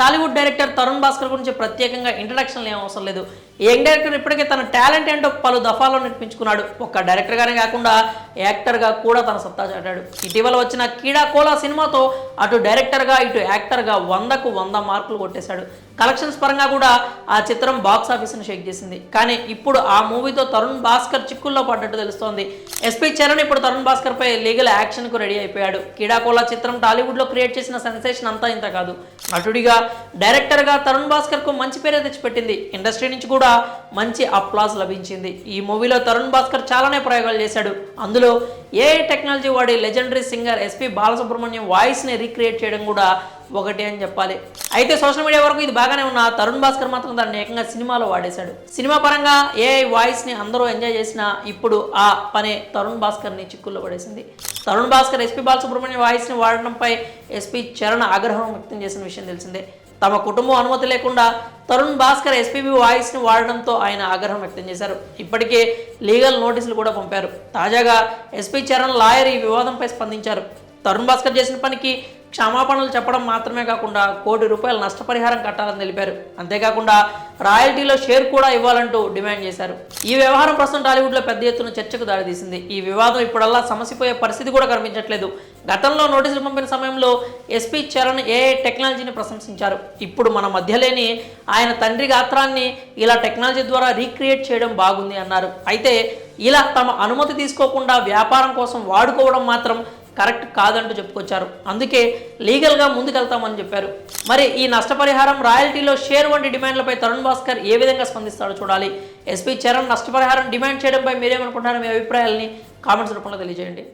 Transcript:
Tollywood director Tarun Bhaskar గురించి ప్రత్యేకంగా ఇంట్రడక్షన్లు ఏం అవసరం లేదు. యంగ్ డైరెక్టర్ ఇప్పటికే తన టాలెంట్ ఏంటో పలు దఫాల్లో నిరూపించుకున్నాడు. ఒక్క డైరెక్టర్గానే కాకుండా యాక్టర్గా కూడా తన సత్తా చాటాడు. ఇటీవల వచ్చిన కీడా కోలా సినిమాతో అటు డైరెక్టర్గా ఇటు యాక్టర్గా 100కు 100 మార్కులు కొట్టేశాడు. కలెక్షన్స్ పరంగా కూడా ఆ చిత్రం బాక్స్ ఆఫీస్ను షేక్ చేసింది. కానీ ఇప్పుడు ఆ మూవీతో తరుణ్ భాస్కర్ చిక్కుల్లో పడ్డట్టు తెలుస్తోంది. ఎస్పీ చరణ్ ఇప్పుడు తరుణ్ భాస్కర్ పై లీగల్ యాక్షన్కు రెడీ అయిపోయాడు. కీడా కోలా చిత్రం టాలీవుడ్లో క్రియేట్ చేసిన సెన్సేషన్ అంతా ఇంత కాదు. నటుడిగా డైరెక్టర్గా తరుణ్ భాస్కర్కు మంచి పేరే తెచ్చిపెట్టింది. ఇండస్ట్రీ నుంచి కూడా మంచి అప్లాజ్ లభించింది. ఈ మూవీలో తరుణ్ భాస్కర్ చాలానే ప్రయోగాలు చేశాడు. అందులో ఏఐ టెక్నాలజీ వాడి లెజెండరీ సింగర్ ఎస్పీ బాలసుబ్రహ్మణ్యం వాయిస్ని రీక్రియేట్ చేయడం కూడా ఒకటి అని చెప్పాలి. అయితే సోషల్ మీడియా వరకు ఇది బాగానే ఉన్న తరుణ్ భాస్కర్ మాత్రం దాన్ని ఏకంగా సినిమాలో వాడేశాడు. సినిమా పరంగా ఏఐ వాయిస్ని అందరూ ఎంజాయ్ చేసినా ఇప్పుడు ఆ పనే తరుణ్ భాస్కర్ని చిక్కుల్లో పడేసింది. తరుణ్ భాస్కర్ ఎస్పీ బాలసుబ్రహ్మణ్యం వాయిస్ని వాడడంపై ఎస్పీ చరణ్ ఆగ్రహం వ్యక్తం చేసిన విషయం తెలిసిందే. తమ కుటుంబం అనుమతి లేకుండా తరుణ్ భాస్కర్ ఎస్పీబీ వాయిస్ని వాడడంతో ఆయన ఆగ్రహం వ్యక్తం చేశారు. ఇప్పటికే లీగల్ నోటీసులు కూడా పంపారు. తాజాగా ఎస్పీ చరణ్ లాయర్ ఈ వివాదంపై స్పందించారు. తరుణ్ భాస్కర్ చేసిన పనికి క్షమాపణలు చెప్పడం మాత్రమే కాకుండా ₹1 కోటి నష్టపరిహారం కట్టాలని తెలిపారు. అంతేకాకుండా రాయల్టీలో షేర్ కూడా ఇవ్వాలంటూ డిమాండ్ చేశారు. ఈ వ్యవహారం ప్రస్తుతం టాలీవుడ్లో పెద్ద ఎత్తున చర్చకు దారితీసింది. ఈ వివాదం ఇప్పుడల్లా సమసిపోయే పరిస్థితి కూడా కనిపించట్లేదు. గతంలో నోటీసులు పంపిన సమయంలో ఎస్పీ చరణ్ ఏఐ టెక్నాలజీని ప్రశంసించారు. ఇప్పుడు మన మధ్య లేని ఆయన తండ్రి గాత్రాన్ని ఇలా టెక్నాలజీ ద్వారా రీక్రియేట్ చేయడం బాగుంది అన్నారు. అయితే ఇలా తమ అనుమతి తీసుకోకుండా వ్యాపారం కోసం వాడుకోవడం మాత్రం కరెక్ట్ కాదంటూ చెప్పుకొచ్చారు. అందుకే లీగల్గా ముందుకెళ్తామని చెప్పారు. మరి ఈ నష్టపరిహారం, రాయల్టీలో షేర్ వంటి డిమాండ్లపై తరుణ్ భాస్కర్ ఏ విధంగా స్పందిస్తాడో చూడాలి. ఎస్పీ చరణ్ నష్టపరిహారం డిమాండ్ చేయడంపై మీరేమనుకుంటున్నారో మీ అభిప్రాయాలని కామెంట్స్ రూపంలో తెలియజేయండి.